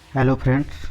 Hello friends,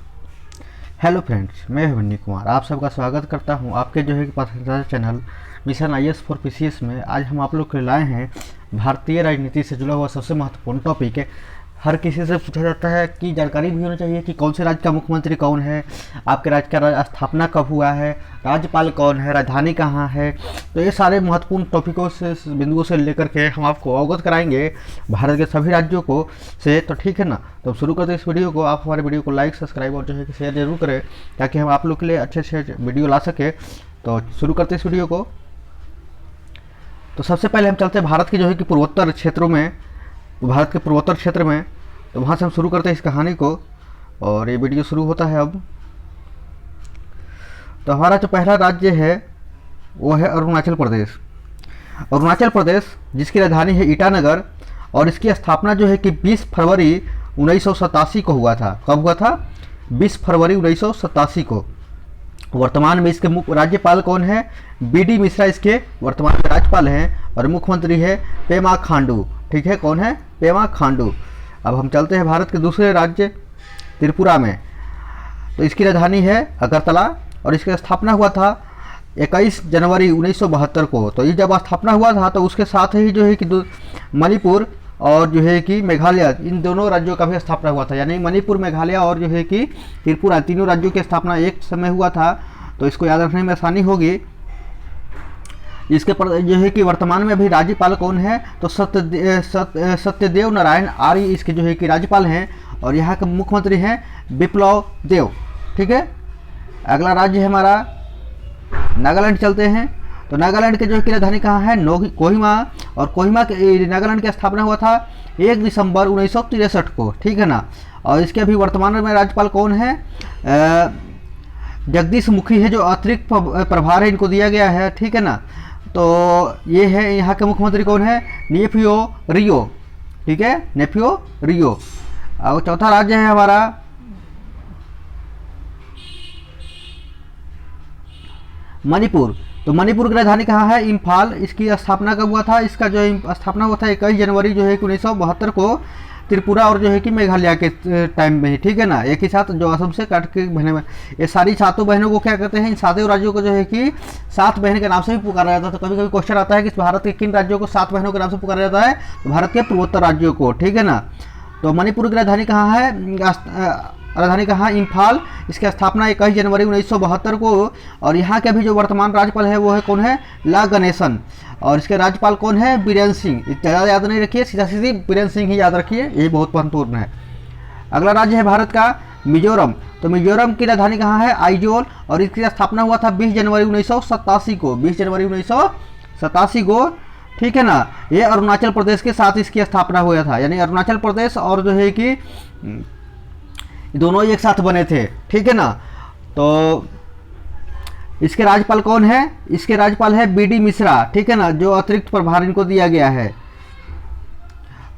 मैं हवनी कुमार आप सबका स्वागत करता हूं आपके जो है कि पसंदीदा channel mission IAS for PCS में। आज हम आप लोग के लाए हैं भारतीय राजनीति से जुड़ा हुआ सबसे महत्वपूर्ण टॉपिक है। हर किसी से पूछा जाता है कि जानकारी भी होनी चाहिए कि कौन से राज्य का मुख्यमंत्री कौन है, आपके राज्य का स्थापना कब हुआ है, राज्यपाल कौन है, राजधानी कहाँ है। तो ये सारे महत्वपूर्ण टॉपिकों से बिंदुओं से लेकर के हम आपको अवगत कराएंगे भारत के सभी राज्यों को से। तो ठीक है ना, तो शुरू करते इस वीडियो को। आप हमारे वीडियो को लाइक, सब्सक्राइब और जो है कि शेयर जरूर करें ताकि हम आप लोग के लिए अच्छे से वीडियो ला सके। तो शुरू करते इस वीडियो को। तो सबसे पहले हम चलते हैं भारत के जो है कि पूर्वोत्तर क्षेत्रों में, भारत के पूर्वोत्तर क्षेत्र में। तो वहाँ से हम शुरू करते हैं इस कहानी को और ये वीडियो शुरू होता है अब। तो हमारा जो पहला राज्य है वो है अरुणाचल प्रदेश। अरुणाचल प्रदेश जिसकी राजधानी है ईटानगर और इसकी स्थापना जो है कि 20 फरवरी 1987 को हुआ था। कब हुआ था? 20 फरवरी 1987 को। वर्तमान में इसके मुख्य राज्यपाल कौन है? बीडी मिश्रा इसके वर्तमान में राज्यपाल हैं और मुख्यमंत्री है पेमा खांडू। ठीक है, कौन है? पेमा खांडू। अब हम चलते हैं भारत के दूसरे राज्य त्रिपुरा में। तो इसकी राजधानी है अगरतला और इसकी स्थापना हुआ था 21 जनवरी 1972 को। तो ये जब स्थापना हुआ था तो उसके साथ ही जो है कि मणिपुर और जो है कि मेघालय, इन दोनों राज्यों का भी स्थापना हुआ था। यानी मणिपुर, मेघालय और जो है कि त्रिपुरा, तीनों राज्यों की स्थापना एक समय हुआ था। तो इसको याद रखने में आसानी होगी। इसके पर जो है कि वर्तमान में अभी राज्यपाल कौन है? तो सत्यदेव नारायण आर्य इसके जो है कि राज्यपाल हैं और यहाँ के मुख्यमंत्री हैं बिप्लब देव। ठीक है, अगला राज्य है हमारा नागालैंड। चलते हैं। तो नागालैंड के जो है कि राजधानी कहाँ है? कोहिमा। और कोहिमा के नागालैंड की स्थापना हुआ था 1 दिसंबर 1963 को। ठीक है ना। और इसके अभी वर्तमान में राज्यपाल कौन है? जगदीश मुखी है जो अतिरिक्त प्रभार है इनको दिया गया है। ठीक है ना। तो ये है, यहाँ के मुख्यमंत्री कौन है? नेफियो रियो। ठीक है, नेफियो रियो। और चौथा राज्य है हमारा मणिपुर। तो मणिपुर की राजधानी कहाँ है? इम्फाल। इसकी स्थापना कब हुआ था? इसका जो स्थापना हुआ था 21 जनवरी जो है कि 1972 को त्रिपुरा और जो है कि मेघालय के टाइम में ही। ठीक है ना, एक ही साथ जो असम से काट के बहने में, ये सारी सातों बहनों को क्या कहते हैं? इन सातों राज्यों को जो है कि 7 बहन के नाम से भी पुकारा जाता है। तो कभी कभी क्वेश्चन आता है कि भारत के किन राज्यों को 7 बहनों के नाम से पुकारा जाता है? तो भारत के पूर्वोत्तर राज्यों को। ठीक है ना। तो मणिपुर की राजधानी कहाँ है? राजधानी कहाँ? इम्फाल। इसकी स्थापना 21 जनवरी 1972 को। और यहाँ के अभी जो वर्तमान राज्यपाल है वो है कौन है? ला गणेशन। और इसके राज्यपाल कौन है? बीरेन सिंह। ज़्यादा याद नहीं रखिए, सीधा सीधी बीरेन सिंह ही याद रखिए, यही बहुत महत्वपूर्ण है। अगला राज्य है भारत का मिजोरम। तो मिजोरम की राजधानी कहाँ है? आइजोल। और इसकी स्थापना हुआ था 20 जनवरी 1987 को। 20 जनवरी 1987 को। ठीक है ना। ये अरुणाचल प्रदेश के साथ इसकी स्थापना हुआ था। यानी अरुणाचल प्रदेश और जो है कि दोनों एक साथ बने थे। ठीक है ना। तो इसके राज्यपाल कौन है? इसके राज्यपाल है बीडी मिश्रा। ठीक है ना, जो अतिरिक्त प्रभार इनको दिया गया है।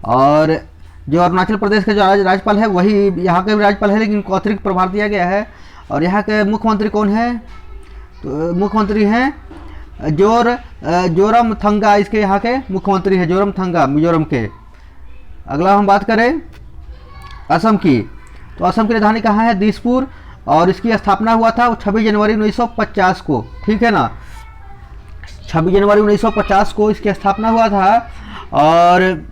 और जो अरुणाचल प्रदेश के जो राज्यपाल है वही यहाँ के भी राज्यपाल है, लेकिन इनको अतिरिक्त प्रभार दिया गया है। और यहाँ के मुख्यमंत्री कौन है? तो मुख्यमंत्री हैं जोरम थंगा। इसके यहाँ के मुख्यमंत्री है जोरम थंगा मिजोरम के। अगला हम बात करें असम की। तो असम की राजधानी कहाँ है? दिसपुर। और इसकी स्थापना हुआ था 26 जनवरी 1950 को। ठीक है ना, 26 जनवरी 1950 को इसकी स्थापना हुआ था। और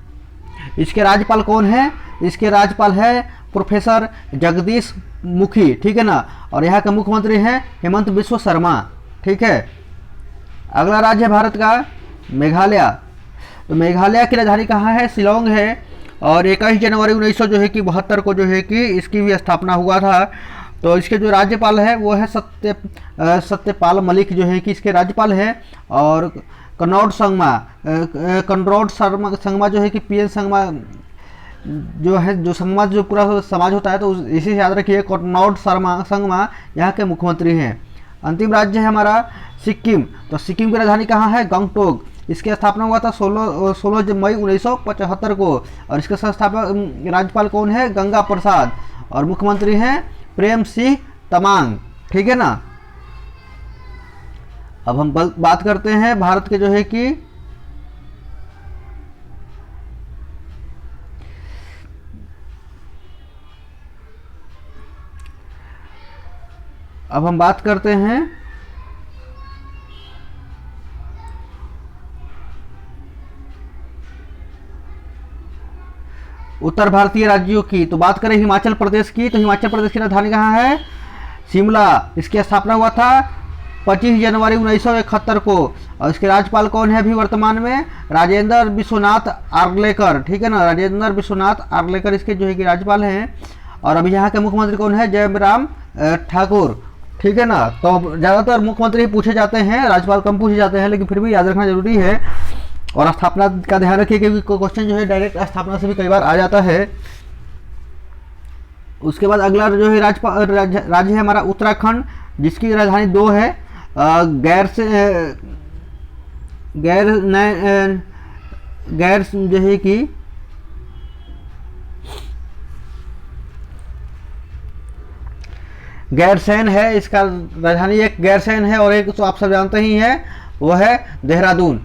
इसके राज्यपाल कौन है? इसके राज्यपाल है प्रोफेसर जगदीश मुखी। ठीक है ना। और यहाँ के मुख्यमंत्री हैं हेमंत बिश्व शर्मा। ठीक है। अगला राज्य है भारत का मेघालय। तो मेघालय की राजधानी कहाँ है? शिलोंग है। और 21 जनवरी 1972 को जो है कि इसकी भी स्थापना हुआ था। तो इसके जो राज्यपाल है वो है सत्यपाल मलिक जो है कि इसके राज्यपाल हैं। और कनौड संगमा जो है कि पीएन संगमा जो है, जो संगमा जो पूरा समाज होता है, तो इसी से याद रखिए कनौड संगमा यहाँ के मुख्यमंत्री हैं। अंतिम राज्य है हमारा सिक्किम। तो सिक्किम की राजधानी कहाँ है? गंगटोक। इसकी स्थापना हुआ था 16 मई 1975 को। और इसके संस्थापक राज्यपाल कौन है? गंगा प्रसाद। और मुख्यमंत्री हैं प्रेम सिंह तमांग। ठीक है ना। अब हम बात करते हैं भारत के जो है कि अब हम बात करते हैं उत्तर भारतीय राज्यों की। तो बात करें हिमाचल प्रदेश की, तो हिमाचल प्रदेश की राजधानी कहाँ है? शिमला। इसकी स्थापना हुआ था 25 जनवरी 1971 को। और इसके राज्यपाल कौन है अभी वर्तमान में? राजेंद्र विश्वनाथ आर्लेकर, ठीक है ना, राजेंद्र विश्वनाथ आर्लेकर इसके जो है कि राज्यपाल हैं। और अभी यहाँ के मुख्यमंत्री कौन है? जयराम ठाकुर, ठीक है ना। तो ज़्यादातर मुख्यमंत्री पूछे जाते हैं, राज्यपाल कम पूछे जाते हैं, लेकिन फिर भी याद रखना जरूरी है। और स्थापना का ध्यान रखिए क्योंकि क्वेश्चन जो है डायरेक्ट स्थापना से भी कई बार आ जाता है। उसके बाद अगला जो है राज्य है हमारा उत्तराखंड, जिसकी राजधानी 2 है। गैर जो है कि गैरसैंण है, इसका राजधानी एक गैरसैंण है और एक तो आप सब जानते ही हैं वो है देहरादून।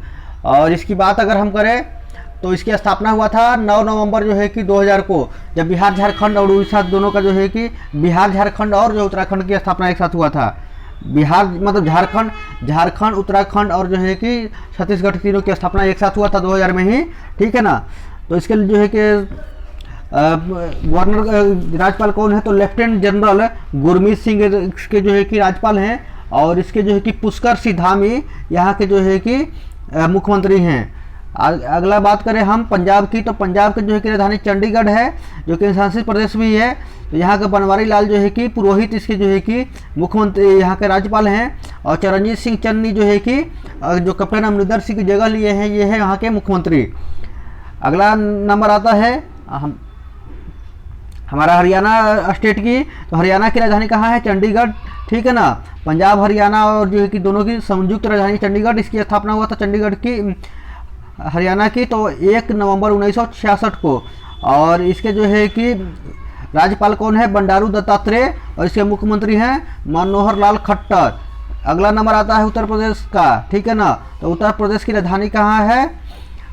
और इसकी बात अगर हम करें तो इसकी स्थापना हुआ था 9 नवंबर जो है कि 2000 को, जब बिहार झारखंड और उड़ीसा दोनों का जो है कि बिहार झारखंड और जो उत्तराखंड की स्थापना एक साथ हुआ था। बिहार मतलब झारखंड उत्तराखंड और जो है कि छत्तीसगढ़ तीनों की स्थापना एक साथ हुआ था 2000 में ही, ठीक है ना। तो इसके लिए जो है कि गवर्नर राज्यपाल कौन है? तो लेफ्टिनेंट जनरल गुरमीत सिंह इसके जो है कि राज्यपाल हैं। और इसके जो है कि पुष्कर सिंह धामी यहाँ के जो है कि मुख्यमंत्री हैं। अगला बात करें हम पंजाब की, तो पंजाब के जो है कि राजधानी चंडीगढ़ है, जो कि शासित प्रदेश भी है। तो यहाँ के बनवारी लाल जो है कि पुरोहित इसके जो है कि मुख्यमंत्री यहाँ के राज्यपाल हैं। और चरणजीत सिंह चन्नी जो है कि जो कैप्टन अमरिंदर सिंह की जगह लिए हैं, ये है यहाँ के मुख्यमंत्री। अगला नंबर आता है हमारा हरियाणा स्टेट की। तो हरियाणा की राजधानी कहाँ है? चंडीगढ़, ठीक है ना। पंजाब हरियाणा और जो है कि दोनों की संयुक्त राजधानी चंडीगढ़। इसकी स्थापना हुआ था चंडीगढ़ की हरियाणा की तो 1 नवंबर 1966 को। और इसके जो है कि राज्यपाल कौन है? बंडारू दत्तात्रेय। और इसके मुख्यमंत्री हैं मनोहर लाल खट्टर। अगला नंबर आता है उत्तर प्रदेश का, ठीक है ना। तो उत्तर प्रदेश की राजधानी कहाँ है?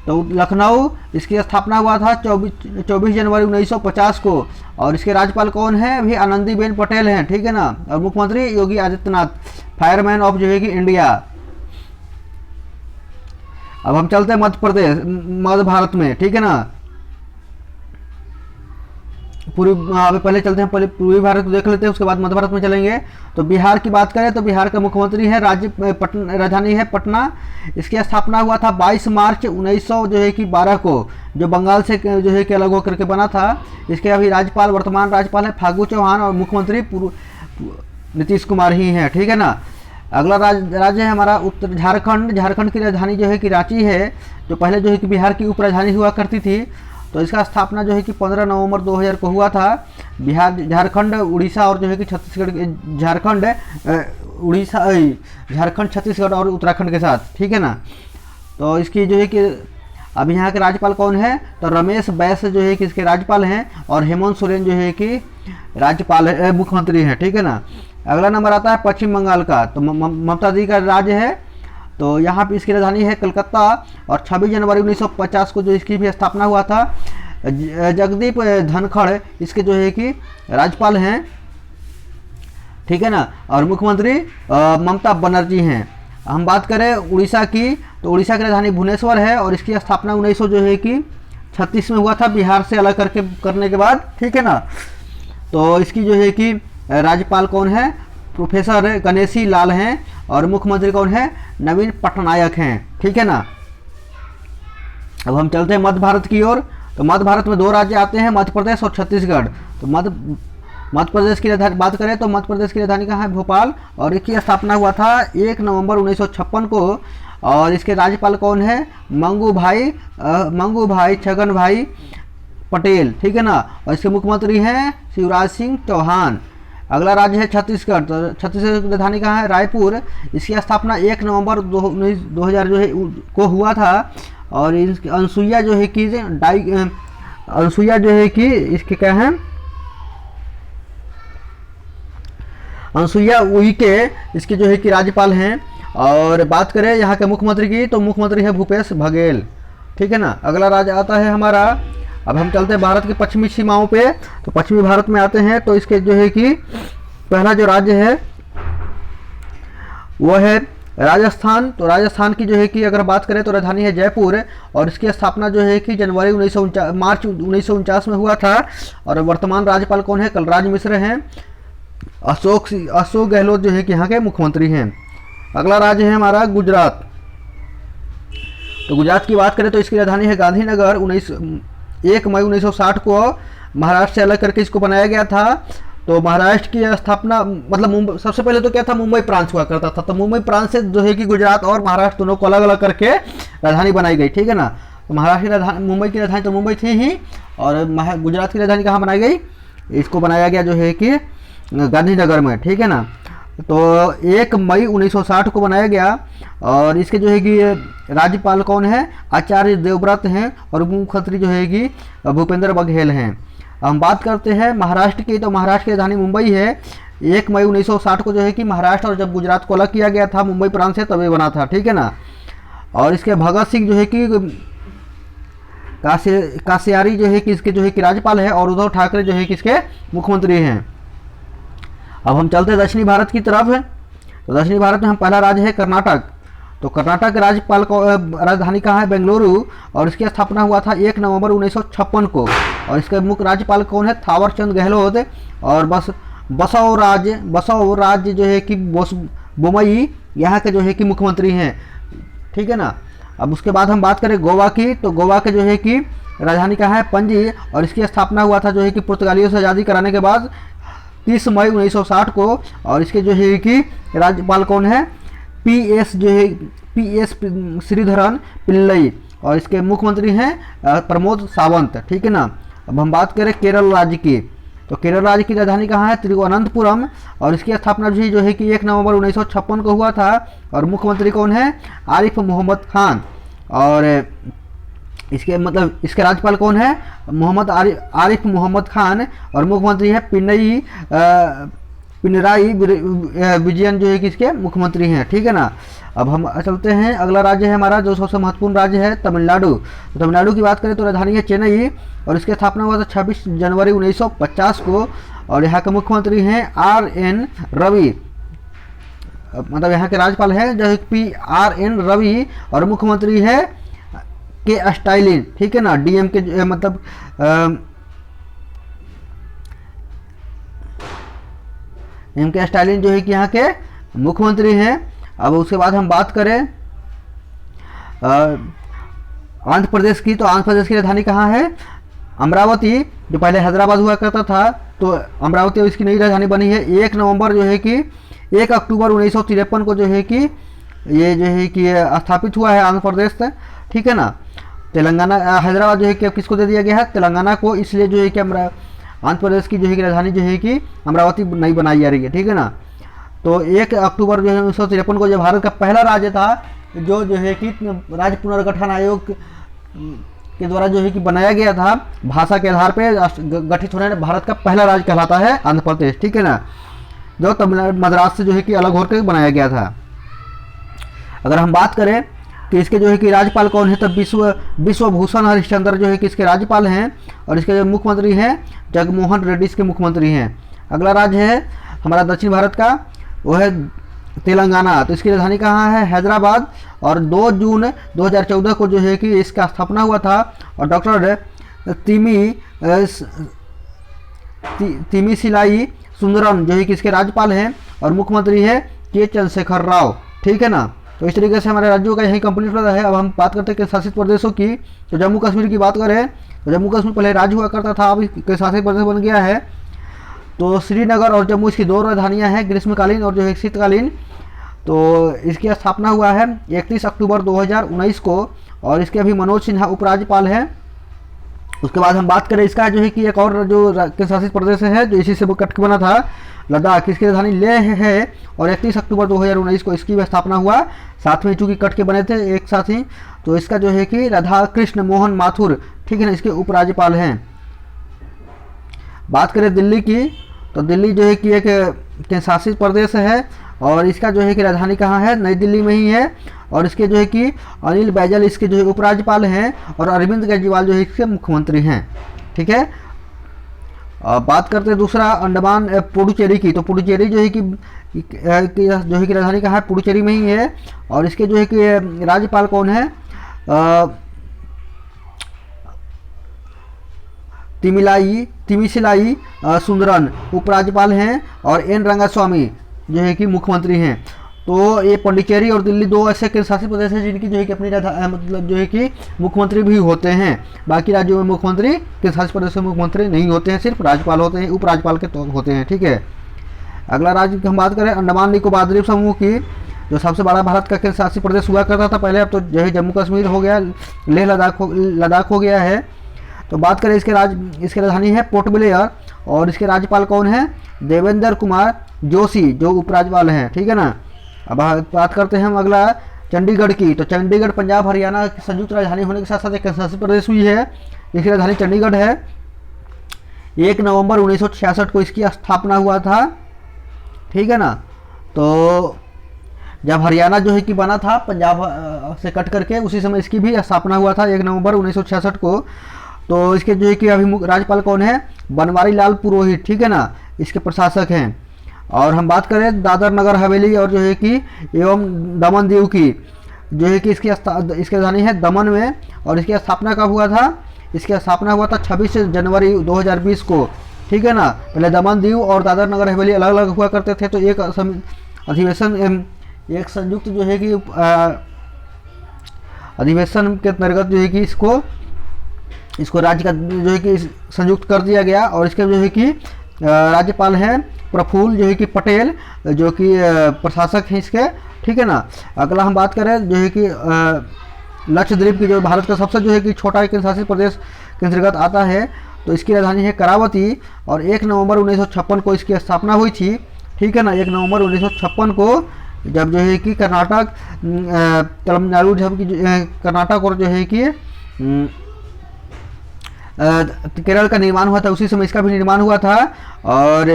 तो लखनऊ। इसकी स्थापना हुआ था 24 जनवरी 1950 को। और इसके राज्यपाल कौन है? अभी आनंदीबेन पटेल हैं, ठीक है ना। और मुख्यमंत्री योगी आदित्यनाथ, फायरमैन ऑफ जो है कि इंडिया। अब हम चलते हैं मध्य भारत में, ठीक है ना। पहले चलते हैं, पहले पूर्वी भारत को देख लेते हैं, उसके बाद मध्य भारत में चलेंगे। तो बिहार की बात करें तो बिहार का मुख्यमंत्री है राजधानी है पटना। इसकी स्थापना हुआ था 22 मार्च 1912 को, जो बंगाल से जो है कि अलग होकर के बना था। इसके अभी वर्तमान राज्यपाल है फागू चौहान और मुख्यमंत्री नीतीश कुमार ही हैं, ठीक है ना। अगला राज्य है हमारा उत्तर झारखंड की राजधानी जो है कि रांची है, जो पहले जो है कि बिहार की उप राजधानी हुआ करती थी। तो इसका स्थापना जो है कि 15 नवंबर 2000 को हुआ था। बिहार झारखंड उड़ीसा और जो है कि छत्तीसगढ़ झारखंड छत्तीसगढ़ और उत्तराखंड के साथ, ठीक है ना। तो इसकी जो है कि अब यहाँ के राज्यपाल कौन है? तो रमेश बैस जो है कि इसके राज्यपाल हैं। और हेमंत सोरेन जो है कि मुख्यमंत्री हैं, ठीक है ना। अगला नंबर आता है पश्चिम बंगाल का। तो ममता दी का राज्य है, तो यहाँ पे इसकी राजधानी है कलकत्ता। और 26 जनवरी 1950 को जो इसकी भी स्थापना हुआ था। जगदीप धनखड़ इसके जो है कि राज्यपाल हैं, ठीक है ना। और मुख्यमंत्री ममता बनर्जी हैं। हम बात करें उड़ीसा की, तो उड़ीसा की राजधानी भुवनेश्वर है। और इसकी स्थापना 1900 जो है कि 36 में हुआ था, बिहार से अलग करने के बाद, ठीक है ना। तो इसकी जो है कि राज्यपाल कौन है? प्रोफेसर गणेशी लाल हैं। और मुख्यमंत्री कौन है? नवीन पटनायक हैं, ठीक है ना। अब हम चलते हैं मध्य भारत की ओर। तो मध्य भारत में 2 राज्य आते हैं, मध्य प्रदेश और छत्तीसगढ़। तो मध्य प्रदेश की राजधानी बात करें तो मध्य प्रदेश की राजधानी कहाँ है? भोपाल। और इसकी स्थापना हुआ था 1 नवंबर 1956 को। और इसके राज्यपाल कौन है? मंगू भाई छगन भाई पटेल, ठीक है ना। और इसके मुख्यमंत्री हैं शिवराज सिंह चौहान। अगला राज्य है छत्तीसगढ़। तो छत्तीसगढ़ की राजधानी कहाँ है? रायपुर। इसकी स्थापना 1 नवंबर 2000 जो है को हुआ था। और इसकी अनसुईया जो है कि इसके क्या है? अनसुईया उइके इसके जो है कि राज्यपाल हैं। और बात करें यहाँ के मुख्यमंत्री की, तो मुख्यमंत्री है भूपेश बघेल, ठीक है ना। अगला राज्य आता है हमारा, अब हम चलते हैं भारत की पश्चिमी सीमाओं पे। तो पश्चिमी भारत में आते हैं, तो इसके जो है कि पहला जो राज्य है वो है राजस्थान। तो राजस्थान की जो है कि अगर बात करें तो राजधानी है जयपुर, और इसकी स्थापना जो है कि जनवरी मार्च 1949 में हुआ था। और वर्तमान राज्यपाल कौन है? कलराज मिश्र हैं। अशोक गहलोत जो है कि यहाँ के मुख्यमंत्री हैं। अगला राज्य है हमारा गुजरात। तो गुजरात की बात करें तो इसकी राजधानी है गांधीनगर। 1 मई 1960 को महाराष्ट्र से अलग करके इसको बनाया गया था। तो महाराष्ट्र की स्थापना मतलब मुंबई, सबसे पहले तो क्या था, मुंबई प्रांत हुआ करता था। तो मुंबई प्रांत से जो है कि गुजरात और महाराष्ट्र दोनों को अलग अलग करके राजधानी बनाई गई, ठीक है ना। तो महाराष्ट्र की राजधानी, मुंबई की राजधानी तो मुंबई थी ही, और गुजरात की राजधानी कहाँ बनाई गई? इसको बनाया गया जो है कि गांधीनगर में, ठीक है ना। तो 1 मई 1960 को बनाया गया। और इसके जो है कि राज्यपाल कौन है? आचार्य देवव्रत हैं। और मुख्यमंत्री जो है कि भूपेंद्र बघेल हैं। हम बात करते हैं महाराष्ट्र की। तो महाराष्ट्र की राजधानी मुंबई है। 1 मई 1960 को जो है कि महाराष्ट्र और जब गुजरात को अलग किया गया था मुंबई प्रांत से, तब ये बना था, ठीक है ना। और इसके भगत सिंह जो है कि कासियारी जो है कि इसके जो है कि राज्यपाल है, और उद्धव ठाकरे जो है कि इसके मुख्यमंत्री हैं। अब हम चलते हैं दक्षिणी भारत की तरफ। तो दक्षिणी भारत में हम पहला राज्य है कर्नाटक। तो कर्नाटक राज्यपाल को राजधानी कहाँ है? बेंगलुरु। और इसकी स्थापना हुआ था 1 नवंबर 1956 को। और इसके मुख्य राज्यपाल कौन है? थावरचंद गहलोत। और बसव राज्य जो है कि बोमई यहाँ के जो है कि मुख्यमंत्री हैं, ठीक है ना। अब उसके बाद हम बात करें गोवा की। तो गोवा के जो है कि राजधानी कहाँ है? पणजी। और इसकी स्थापना हुआ था जो है कि पुर्तगालियों से आज़ादी कराने के बाद 30 मई 1960 को। और इसके जो है कि राज्यपाल कौन है? पीएस श्रीधरन पिल्लई। और इसके मुख्यमंत्री हैं प्रमोद सावंत, ठीक है ना। अब हम बात करें केरल राज्य की। तो केरल राज्य की राजधानी कहाँ है? तिरुवनंतपुरम। और इसकी स्थापना भी जो है कि 1 नवंबर 1956 को हुआ था। और मुख्यमंत्री कौन है? आरिफ मोहम्मद खान। और इसके मतलब इसके राज्यपाल कौन है? आरिफ मोहम्मद खान। और मुख्यमंत्री है पिनराई विजयन जो है कि इसके मुख्यमंत्री हैं, ठीक है ना। अब हम चलते हैं, अगला राज्य है हमारा जो सबसे महत्वपूर्ण राज्य है तमिलनाडु। तो तमिलनाडु की बात करें तो राजधानी है चेन्नई। और इसकी स्थापना हुआ था 26 जनवरी 1950 को। और यहाँ के मुख्यमंत्री हैं RN रवि। मतलब यहाँ के राज्यपाल हैं जो RN रवि। और मुख्यमंत्री है के स्टालिन, ठीक है ना। DM के मतलब MK स्टालिन जो है कि यहाँ के मुख्यमंत्री हैं। अब उसके बाद हम बात करें आंध्र प्रदेश की। तो आंध्र प्रदेश की राजधानी कहाँ है? अमरावती। जो पहले हैदराबाद हुआ करता था, तो अमरावती इसकी नई राजधानी बनी है। 1 नवंबर जो है कि 1 अक्टूबर 1953 को जो है कि ये जो है कि स्थापित हुआ है आंध्र प्रदेश, ठीक है ना। तेलंगाना, हैदराबाद जो है कि किसको दे दिया गया है? तेलंगाना को। इसलिए जो है कि आंध्र प्रदेश की जो है कि राजधानी जो है कि अमरावती नहीं बनाई जा रही है, ठीक है ना। तो 1 अक्टूबर जो है 1953 को जो भारत का पहला राज्य था जो है कि राज्य पुनर्गठन आयोग के द्वारा जो है कि बनाया गया था, भाषा के आधार पर गठित होने भारत का पहला राज्य कहलाता है आंध्र प्रदेश, ठीक है ना। जो तमिलनाडु मद्रास से जो है कि अलग होकर बनाया गया था। अगर हम बात करें कि इसके जो है कि राज्यपाल कौन है, तो विश्वभूषण हरिश्चंद्र जो है कि इसके राज्यपाल हैं। और इसके जो मुख्यमंत्री हैं जगनमोहन रेड्डी इसके मुख्यमंत्री हैं। अगला राज्य है हमारा दक्षिण भारत का, वो है तेलंगाना। तो इसकी राजधानी कहाँ है? हैदराबाद। और 2 जून 2014 को जो है कि इसका स्थापना हुआ था। और डॉक्टर तिमिसिलाई सुंदरम जो है कि इसके राज्यपाल हैं। और मुख्यमंत्री है के चंद्रशेखर राव, ठीक है ना। तो इस तरीके से हमारे राज्यों का यही कंप्लीट होता है। अब हम बात करते हैं कि शासित प्रदेशों की। तो जम्मू कश्मीर की बात करें तो जम्मू कश्मीर पहले राज्य हुआ करता था, अब इसके शासित प्रदेश बन गया है। तो श्रीनगर और जम्मू इसकी 2 राजधानियाँ हैं, ग्रीष्मकालीन और जो है शीतकालीन। तो इसकी स्थापना हुआ है 31 अक्टूबर 2019 को। और इसके अभी मनोज सिन्हा उपराज्यपाल हैं। उसके बाद हम बात करें इसका जो है कि एक और जो केंद्र शासित प्रदेश है जो इसी से कट के बना था, लद्दाख। इसकी राजधानी लेह है। और 31 अक्टूबर 2019 को इसकी भी स्थापना हुआ। साथ में चूंकि कट के बने थे एक साथ ही, तो इसका जो है कि राधा कृष्ण मोहन माथुर, ठीक है ना, इसके उपराज्यपाल हैं। बात करें दिल्ली की, तो दिल्ली जो है कि एक केंद्र शासित प्रदेश है। और इसका जो है कि राजधानी कहाँ है? नई दिल्ली में ही है। और इसके जो है कि अनिल बैजल इसके जो है उपराज्यपाल हैं। और अरविंद केजरीवाल जो है इसके मुख्यमंत्री हैं, ठीक है। बात करते हैं दूसरा अंडमान पुडुचेरी की। तो पुडुचेरी जो है कि जो है कि राजधानी कहाँ है, पुडुचेरी में ही है। और इसके जो है कि राज्यपाल कौन है, तिमिसिलाई सुंदरन उपराज्यपाल हैं, और एन रंगास्वामी जो है कि मुख्यमंत्री हैं। तो ये पौंडीचेरी और दिल्ली दो ऐसे केंद्र शासित प्रदेश हैं जिनकी जो है कि अपनी मतलब जो है कि मुख्यमंत्री भी होते हैं। बाकी राज्यों में मुख्यमंत्री, केंद्र शासित प्रदेश में मुख्यमंत्री नहीं होते हैं, सिर्फ राज्यपाल होते हैं, उपराज्यपाल के तो होते हैं। ठीक है, अगला राज्य की हम बात करें अंडमान निकोबार द्वीप समूह की, जो सबसे बड़ा भारत का केंद्र शासित प्रदेश हुआ करता था पहले, अब तो जो है जम्मू कश्मीर हो गया, लेह लद्दाख हो गया है। तो बात करें इसकी राजधानी है पोर्ट ब्लेयर, और इसके राज्यपाल कौन है, देवेंद्र कुमार जोशी जो उपराज्यपाल हैं। ठीक है ना। अब बात करते हैं हम अगला चंडीगढ़ की। तो चंडीगढ़ पंजाब हरियाणा की संयुक्त राजधानी होने के साथ साथ एक केंद्र शासित प्रदेश हुई है। इसकी राजधानी चंडीगढ़ है। 1 नवंबर 1966 को इसकी स्थापना हुआ था। ठीक है ना। तो जब हरियाणा जो है कि बना था पंजाब से कट करके, उसी समय इसकी भी स्थापना हुआ था 1 नवंबर 1966 को। तो इसके जो है कि अभी राज्यपाल कौन है, बनवारी लाल पुरोहित। ठीक है ना, इसके प्रशासक हैं। और हम बात करें दादर नगर हवेली और जो है कि एवं दमन दीव की, जो है कि इसकी राजधानी है दमन में। और इसकी स्थापना कब हुआ था, इसकी स्थापना हुआ था 26 जनवरी 2020 को। ठीक है ना। पहले दमन दीव और दादर नगर हवेली अलग अलग हुआ करते थे, तो एक अधिवेशन, एक संयुक्त जो है कि अधिवेशन के अंतर्गत जो है कि इसको राज्य का जो है कि संयुक्त कर दिया गया। और इसके जो है कि राज्यपाल हैं प्रफुल्ल जो है कि पटेल, जो कि प्रशासक हैं इसके। ठीक है ना। अगला हम बात करें जो है कि लक्षद्वीप की, जो भारत का सबसे जो है कि छोटा केंद्र शासित प्रदेश के अंतर्गत आता है। तो इसकी राजधानी है करावती, और 1 नवंबर 1956 को इसकी स्थापना हुई थी। ठीक है ना। 1 नवंबर 1956 को जब जो है कि कर्नाटक, तमिलनाडु, जब कि कर्नाटक और जो है कि केरल का निर्माण हुआ था, उसी समय इसका भी निर्माण हुआ था। और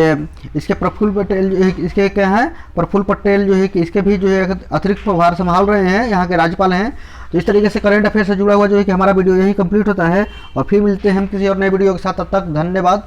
इसके प्रफुल्ल पटेल जो है, इसके क्या हैं, प्रफुल्ल पटेल जो है कि इसके भी जो है अतिरिक्त प्रभार संभाल रहे हैं, यहाँ के राज्यपाल हैं। तो इस तरीके से करंट अफेयर से जुड़ा हुआ जो है कि हमारा वीडियो यही कंप्लीट होता है। और फिर मिलते हैं हम किसी और नए वीडियो के साथ, तब तक धन्यवाद।